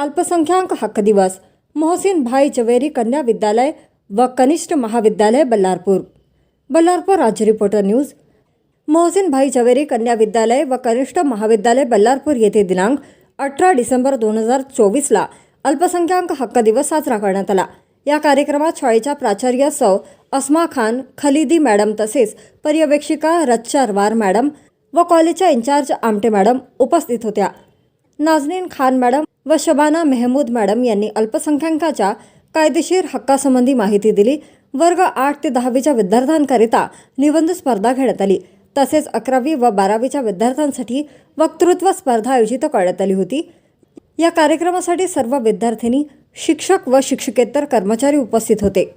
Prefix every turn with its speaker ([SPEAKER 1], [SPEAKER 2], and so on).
[SPEAKER 1] अल्पसंख्याक हक्क दिवस मोहसिन भाई जवेरी कन्या विद्यालय व कनिष्ठ महाविद्यालय बल्लारपूर राज्य रिपोर्टर न्यूज। मोहसिन भाई जवेरी कन्या विद्यालय व कनिष्ठ महाविद्यालय बल्लारपूर येथे दिनांक 18 डिसेंबर 2024 ला अल्पसंख्याक हक्क दिवस साजरा करण्यात आला। या कार्यक्रमात शाळेच्या प्राचार्य सौ अस्मा खान खलिदी मॅडम तसेच पर्यवेक्षिका रच्चारवार मॅडम व कॉलेजच्या इंचार्ज आमटे मॅडम उपस्थित होत्या। नाजनीन खान मॅडम व शबाना मेहमूद मॅडम यांनी अल्पसंख्याकांच्या कायदेशीर हक्कासंबंधी माहिती दिली। वर्ग 8 ते 10वीच्या विद्यार्थ्यांकरिता निबंध स्पर्धा घेण्यात आली। तसेच 11वी व 12वीच्या विद्यार्थ्यांसाठी वक्तृत्व स्पर्धा आयोजित करण्यात आली होती। या कार्यक्रमासाठी सर्व विद्यार्थिनी, शिक्षक व शिक्षकेतर कर्मचारी उपस्थित होते।